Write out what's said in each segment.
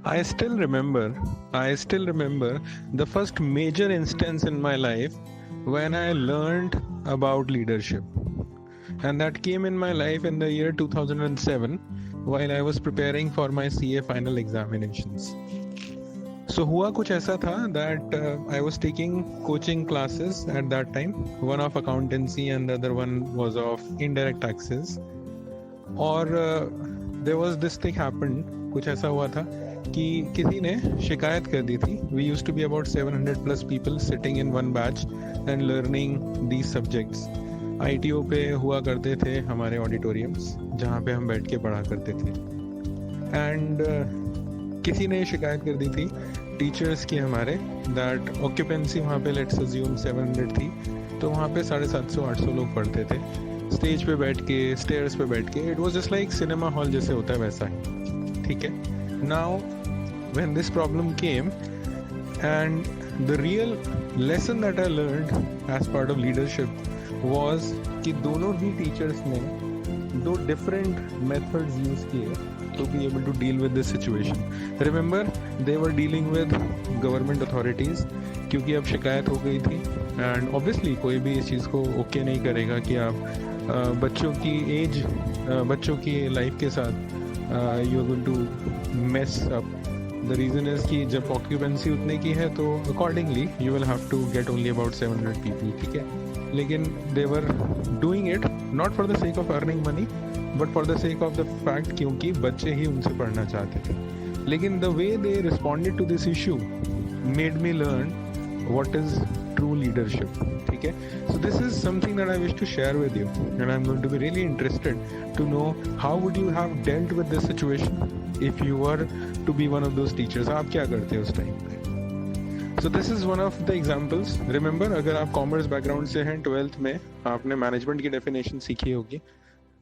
I still remember, I still remember the first major instance in my life when I learned about leadership. And that came in my life in the year 2007 while I was preparing for my CA final examinations. So हुआ कुछ ऐसा था that I was taking coaching classes at that time, one of accountancy and the other one was of indirect taxes. और there was this thing happened, कुछ ऐसा हुआ था कि किसी ने शिकायत कर दी थी. We used to be about 700 plus people sitting in one batch and learning these subjects. ITO पे हुआ करते थे हमारे ऑडिटोरियम्स जहाँ पे हम बैठ के पढ़ा करते थे. एंड किसी ने शिकायत कर दी थी टीचर्स की हमारे दैट ऑक्यूपेंसी वहाँ पे लेट्स अज्यूम 700 थी, तो वहाँ पे 750-800 लोग पढ़ते थे स्टेज पे बैठ के, स्टेयर्स पे बैठ के. It was just like cinema hall जैसे होता है वैसा ही. ठीक है. Now when this problem came and the real lesson that I learned as part of leadership was कि दोनों ही टीचर्स ने दो डिफरेंट मेथड्स यूज किए to be able to deal with this situation. Remember, they were dealing with government authorities क्योंकि अब शिकायत हो गई थी and obviously कोई भी इस चीज़ को ओके नहीं करेगा कि आप बच्चों की एज, बच्चों की लाइफ के साथ you are going to mess up. The reason is कि जब ऑक्यूपेंसी उतने की है तो accordingly you will have to get only about 700 people. ठीक है. लेकिन they were doing it not for the sake of earning money but for the sake of the fact क्योंकि बच्चे ही उनसे पढ़ना चाहते थे. लेकिन the way they responded to this issue made me learn what is true leadership. ठीक है. So this is something that I wish to share with you and I'm going to be really interested to know how would you have dealt with this situation if you were to be one of those teachers. आप क्या करते उस time पे? So this is one of the examples. Remember, अगर आप commerce background से हैं 12th में आपने मैनेजमेंट की डेफिनेशन सीखी होगी.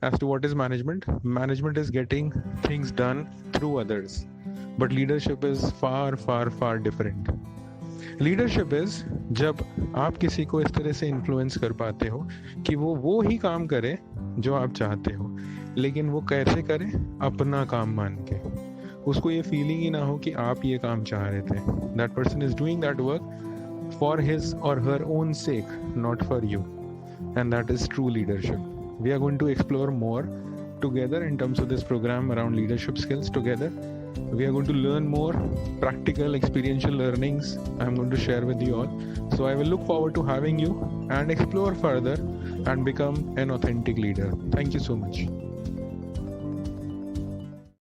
As to what is management? Management is getting things done through others. But leadership is far, far, far different. Leadership is जब आप किसी को इस तरह से इन्फ्लुएंस कर पाते हो कि वो ही काम करे जो आप चाहते हो, लेकिन वो कैसे करे? अपना काम मान के. उसको ये फीलिंग ही ना हो कि आप ये काम चाह रहे थे. That person is doing that work for his or her own sake, not for you. And that is true leadership. We are going to explore more together in terms of this program around leadership skills together. We are going to learn more practical experiential learnings I'm going to share with you all. So I will look forward to having you and explore further and become an authentic leader. Thank you so much.